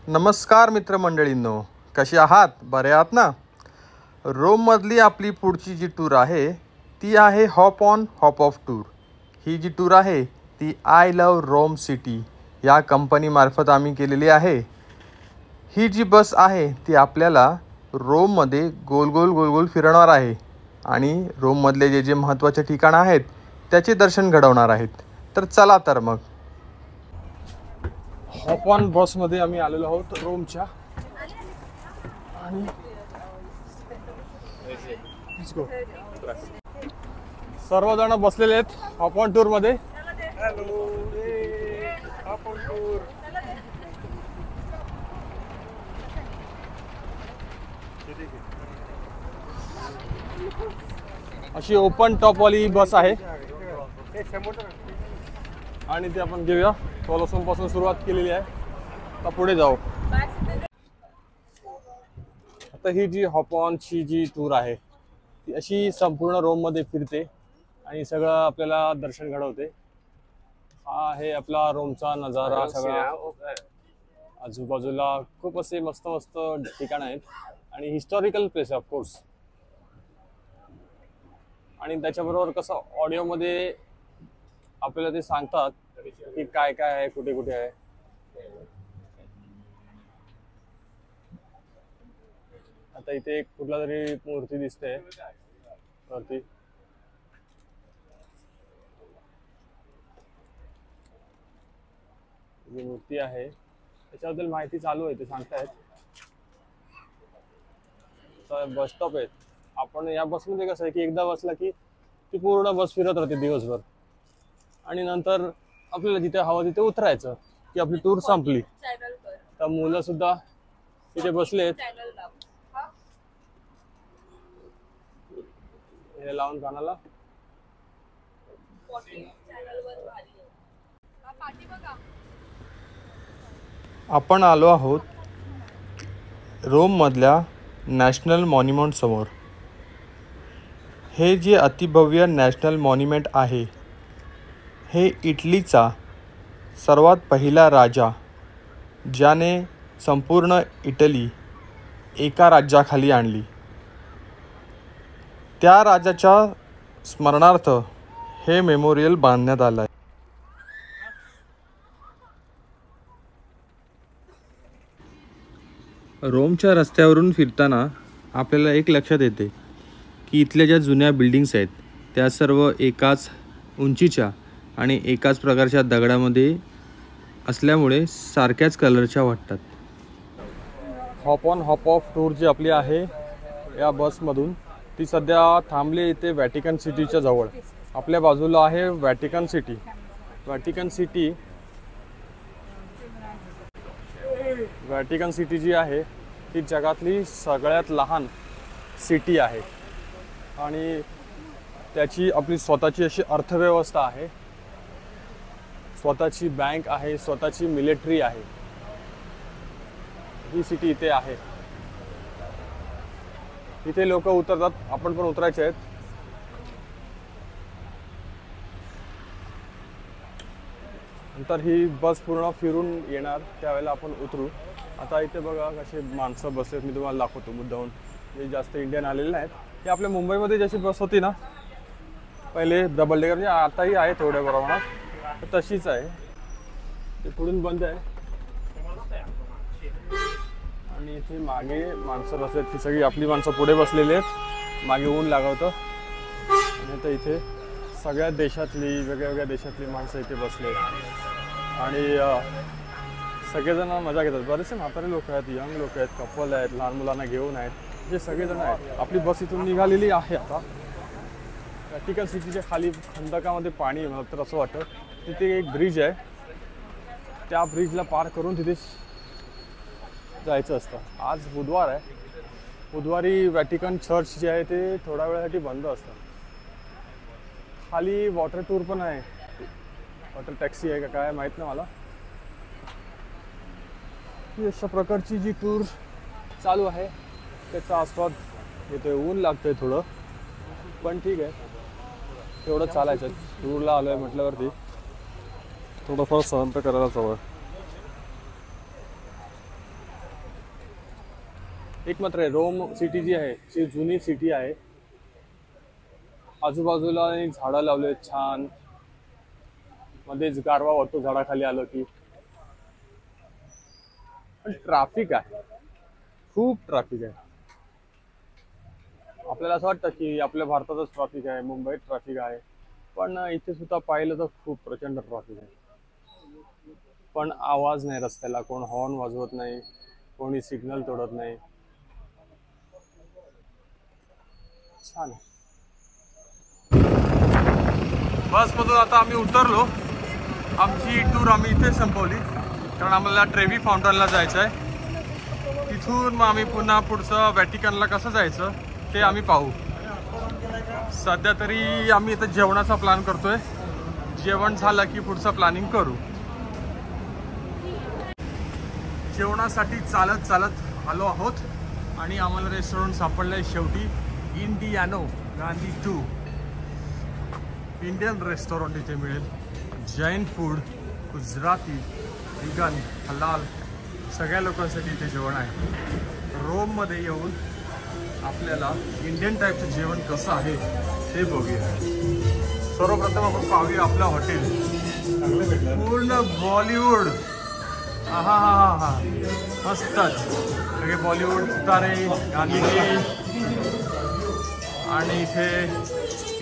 नमस्कार मित्रमंडळींनो, कशी आहात? बरे आहात ना? रोममधली आपली पुढची जी टूर आहे ती आहे hop on hop off tour. ही जी टूर आहे ती आय लव रोम सिटी या कंपनीमार्फत आम्ही केलेली आहे. ही जी बस आहे ती आपल्याला रोममध्ये गोल गोल गोल गोल फिरवणार आहे आणि रोममधले जे जे महत्त्वाचे ठिकाणं आहेत त्याचे दर्शन घडवणार आहेत. तर चला तर मग हॉप ऑन बसमध्ये आम्ही आलेलो आहोत रोमच्या. आणि सर्वजण बसलेले आहेत हॉप ऑन टूर मध्ये. अशी ओपन टॉप वाली बस आहे आणि ते आपण घेऊया. कोलोसम पासून सुरुवात केलेली आहे, आता पुढे जाऊ. आता ही जी हॉप ऑनची जी टूर आहे ती अशी संपूर्ण रोममध्ये फिरते आणि सगळं आपल्याला दर्शन घडवते. हा आहे आपला रोमचा नजारा. सगळा आजूबाजूला खूप असे मस्त मस्त ठिकाण आहेत आणि हिस्टॉरिकल प्लेस आहे ऑफकोर्स. आणि त्याच्याबरोबर कसं ऑडिओमध्ये आपल्याला ते सांगतात की काय काय आहे, कुठे कुठे आहे. आता इथे एक कुठला तरी मूर्ती दिसते वरती. जी मूर्ती आहे त्याच्याबद्दल माहिती चालू आहे, ते सांगतायत. बस स्टॉप आहे. आपण या बसमध्ये कसं आहे की एकदा बसला की ती पूर्ण बस फिरत राहते दिवसभर आणि नंतर आपल्याला जिथे हवं तिथे उतरायचं की आपली टूर संपली. तर मुलं सुद्धा तिथे बसलेत. हे लावून कानाला. आपण आलो आहोत रोम मधल्या नॅशनल मॉन्युमेंट समोर. हे जे अतिभव्य नॅशनल मॉन्युमेंट आहे हे इटलीचा सर्वात पहिला राजा, ज्याने संपूर्ण इटली एका राज्याखाली आणली, त्या राजाच्या स्मरणार्थ हे मेमोरियल बांधण्यात आलं आहे. रोमच्या रस्त्यावरून फिरताना आपल्याला एक लक्षात येते की इथल्या ज्या जुन्या बिल्डिंग्स आहेत त्या सर्व एकाच उंचीच्या आणि एकाच प्रकारच्या दगडामध्ये असल्यामुळे सारख्याच कलरच्या वाटतात. Hop on hop off tour जी आपली आहे या बसमधून ती सध्या थांबली इथे व्हॅटिकन सिटीच्या जवळ. आपल्या बाजूला आहे व्हॅटिकन सिटी. व्हॅटिकन सिटी जी आहे ती जगातली सगळ्यात लहान सिटी आहे आणि त्याची आपली स्वतःची अशी अर्थव्यवस्था आहे, स्वतःची बँक आहे, स्वतःची मिलिटरी आहे. ही सिटी इथे आहे. इथे लोक उतरतात, आपण पण उतरायचे आहेत. नंतर ही बस पूर्ण फिरून येणार त्यावेळेला आपण उतरू. आता इथे बघा कसे माणसं बसलेत. मी तुम्हाला दाखवतो मुद्दाहून. जे जास्त इंडियन आलेले नाहीत. ही आपल्या मुंबईमध्ये जशी बस होती ना पहिले डबल डेकर, म्हणजे आताही आहे थोड्या प्रमाणात, तर तशीच आहे. ते पुढून बंद आहे आणि इथे मागे माणसं बसलेत. ती सगळी आपली माणसं पुढे बसलेली आहेत. मागे ऊन लागवतं आणि आता इथे सगळ्या देशातली वेगळ्या देशातली माणसं इथे बसले आणि सगळेजण मजा घेतात. बरेचसे म्हातारे लोक आहेत, यंग लोक आहेत, कपल आहेत, लहान मुलांना घेऊन आहेत, जे सगळेजण आहेत. आपली बस इथून निघालेली आहे. आता व्हॅटिकन सिटीच्या खाली खंदकामध्ये पाणी आहे, मला तर असं वाटतं. तिथे एक ब्रिज आहे, त्या ब्रिजला पार करून तिथे जायचं असतं. आज बुधवार आहे. बुधवारी व्हॅटिकन चर्च जे आहे ते थोड्या वेळासाठी बंद असतं. खाली वॉटर टूर पण आहे, वॉटर टॅक्सी आहे का काय माहीत नाही मला. ही अशा प्रकारची जी टूर चालू आहे त्याचा आस्वाद येतोय. ऊन लागतंय थोडं, पण ठीक आहे, तेवढं चालायचं. टूरला आलोय म्हटल्यावरती थोडंफार सहन तर करायलाच हवं. एक मात्र आहे, रोम सिटी जी आहे ती जुनी सिटी आहे. आजूबाजूला झाडं लावले छान, मध्येच गारवा वाटतो झाडाखाली आलो की. पण ट्रॅफिक आहे, खूप ट्रॅफिक आहे. आपल्याला असं वाटतं की आपल्या भारतातच ट्रॅफिक आहे, मुंबईत ट्रॅफिक आहे, पण इथे सुद्धा पाहिलं तर खूप प्रचंड ट्रॅफिक आहे. पण आवाज नाही रस्त्याला, कोण हॉर्न वाजवत नाही, कोणी सिग्नल तोडत नाही. छान आहे. बसमधून आता आम्ही उतरलो. आमची टूर आम्ही इथे संपवली, कारण आम्हाला ट्रेवी फाउंटनला जायचं आहे. तिथून मग आम्ही पुन्हा पुढचं व्हॅटिकनला कसं जायचं ते आम्ही पाहू. सध्या तरी आम्ही इथं जेवणाचा प्लॅन करतोय. जेवण झालं की पुढचं प्लॅनिंग करू. जेवणासाठी चालत चालत आलो आहोत आणि आम्हाला रेस्टॉरंट सापडलंय शेवटी. इंडियानो गांधी 2 इंडियन रेस्टॉरंट इथे मिळेल. जैन फूड, गुजराती, व्हिगन, हलाल सगळ्या लोकांसाठी इथे जेवण आहे. रोममध्ये येऊन आपल्याला इंडियन टाईपचं जेवण कसं आहे ते बघूया. सर्वप्रथम आपण पाहूया आपलं हॉटेल, पूर्ण बॉलिवूड. हा हा हा हा मस्तच. सगळे बॉलिवूड तारे, गांधीजी आणि इथे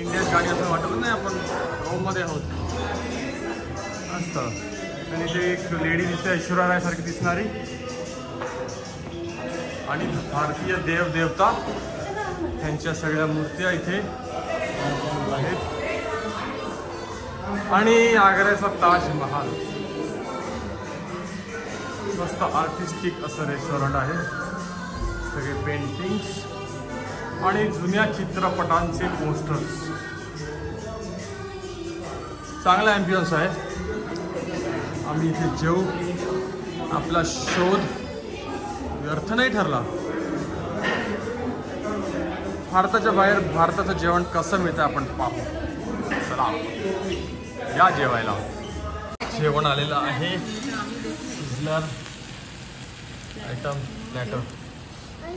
इंडियन गाणी असं वाटत नाही आपण रोममध्ये आहोत. मस्त. आणि इथे एक लेडी दिसते ऐश्वर्या राय सारखी दिसणारी, आणि भारतीय देवदेवता त्यांच्या सगळ्या मूर्त्या इथे आहेत. आणि आग्र्याचा ताजमहाल. मस्त आर्टिस्टिक असं रेस्टॉरंट आहे. सगळे पेंटिंग्स आणि जुन्या चित्रपटांचे पोस्टर्स. चांगला ॲम्बियन्स आहे. आम्ही इथे जेवू. आपला शोध व्यर्थ नाही ठरला. भारताच्या बाहेर भारताचं जेवण कसं मिळतं आपण पाहू. चला या जेवायला. जेवण आलेलं आहे. Sizzler item platter.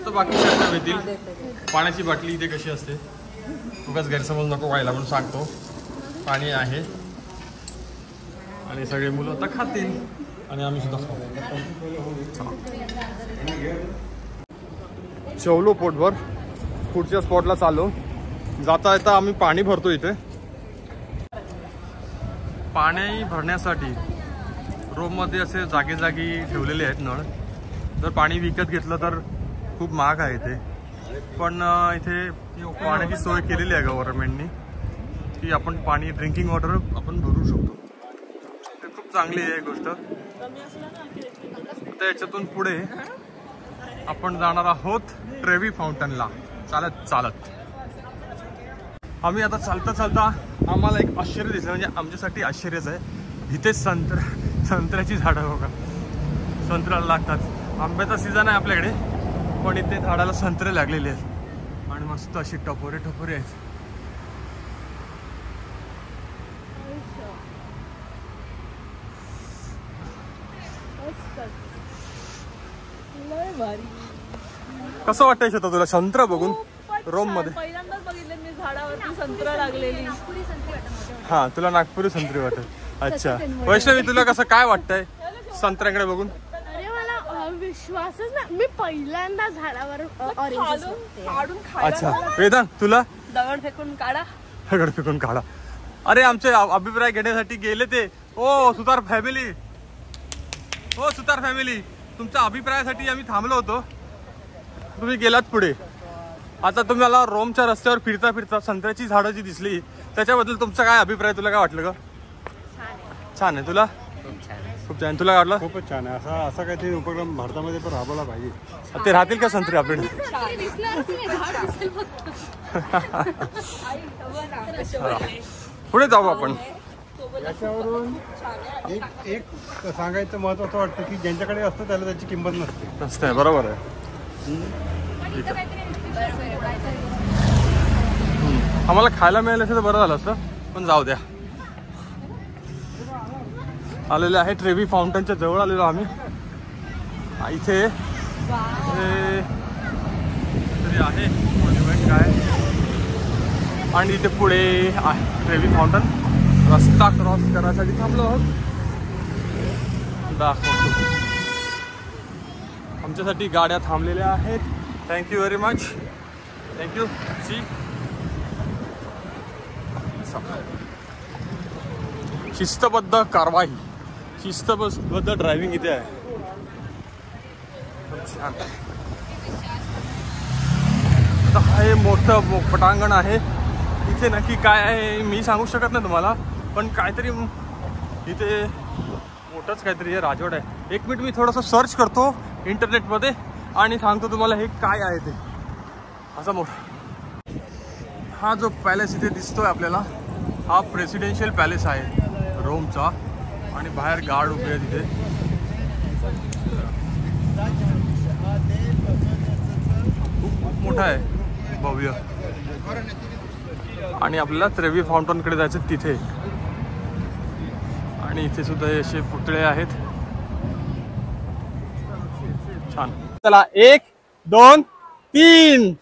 तर बाकी काय येतील. पाण्याची बाटली इथे कशी असते, उगाच गैरसमज नको व्हायला म्हणून सांगतो. पाणी आहे आणि सगळे मुलं आता खातील आणि आम्ही सुद्धा खाऊ. जेवलो पोटभर. पुढच्या स्पॉटला चाललो. जाता येता आम्ही पाणी भरतो. इथे पाणी भरण्यासाठी रोममध्ये असे जागी जागी ठेवलेले आहेत नळ. जर पाणी विकत घेतलं तर खूप महाग आहे इथे, पण इथे पाण्याची सोय केलेली आहे गव्हर्नमेंटनी, की आपण पाणी ड्रिंकिंग वॉटर आपण भरू शकतो. ते खूप चांगली आहे गोष्ट. आता याच्यातून पुढे आपण जाणार आहोत ट्रेवी फाउंटनला चालत चालत. आम्ही आता चालता चालता आम्हाला एक आश्चर्य दिसलं, म्हणजे आमच्यासाठी आश्चर्यच आहे. इथे संत्र्याची झाडं बघा. संत्र्याला लागतात. आंब्याचा सीझन आहे आपल्याकडे, पण इथे झाडाला संत्रे लागलेले आहेत आणि मस्त अशी टपोरे टपोरे आहेत. कसं वाटतंय शेता तुला संत्र बघून रोम मध्ये? पहिल्यांदाच बघितलं मी झाडावरती संत्र लागलेली. हा, तुला नागपुरी संत्री वाटत. अच्छा वैष्णवी, तुला कसं काय वाटतंय संत्र्याकडे बघून? अरे मला विश्वासच नाही. मी पहिल्यांदा झाडावर काढून. अच्छा वेदांत, तुला? दगड फेकून काढा. दगड फेकून काढा. अरे आमचे अभिप्राय घेण्यासाठी गेले ते. ओ सुतार फॅमिली, हो सुतार फॅमिली, तुमच्या अभिप्रायासाठी आम्ही थांबलो होतो. तुम्ही गेलात पुढे. आता तुम्हाला रोमच्या रस्त्यावर फिरता फिरता संत्र्याची झाडं जी दिसली त्याच्याबद्दल तुमचा काय अभिप्राय? तुला काय वाटलं ग? छान आहे. तुला? खूप छान. तुला वाटलं? खूपच छान आहे. असा काहीतरी उपक्रम भारतामध्ये पण राबवला पाहिजे. ते राहतील का संत्री आपल्याकडे? पुढे जाऊ आपण. याच्यावरून एक सांगायचं महत्वाचं वाटतं की ज्यांच्याकडे असतं त्याला त्याची किंमत नसते. बरोबर आहे. आम्हाला खायला मिळालं असं तर बरं झालं असतं, पण जाऊ द्या. आलेले आहे ट्रेवी फाउंटनच्या जवळ आलेलो आम्ही. इथे काहीतरी आहे मॉन्युमेंट काय. आणि इथे पुढे आहे ट्रेवी फाउंटन. रस्ता क्रॉस करण्यासाठी थांबलो आहोत. दाखवतो आमच्यासाठी गाड्या थांबलेल्या आहेत. Thank you very much. थँक्यू. सी शिस्तबद्ध कारवाई, शिस्तबद्ध ड्रायव्हिंग इथे आहे. छान. आता हे मोठं पटांगण आहे. इथे नक्की काय आहे मी सांगू शकत नाही तुम्हाला, पण काहीतरी इथे मोठंच काहीतरी हे राजवाड आहे. एक मिनिट मी थोडंसं सर्च करतो इंटरनेटमध्ये आणि सांगतो तुम्हाला हे काय आहे ते. असा मोठा हा जो पॅलेस इथे दिसतोय आपल्याला, हा प्रेसिडेन्शियल पॅलेस आहे रोमचा. आणि बाहेर गार्ड उभे आहे तिथे. खूप मोठा आहे, भव्य. आणि आपल्याला त्रेवी फाउंटनकडे जायचं तिथे. आणि इथे सुद्धा असे पुतळे आहेत. छान. चला 1 2 3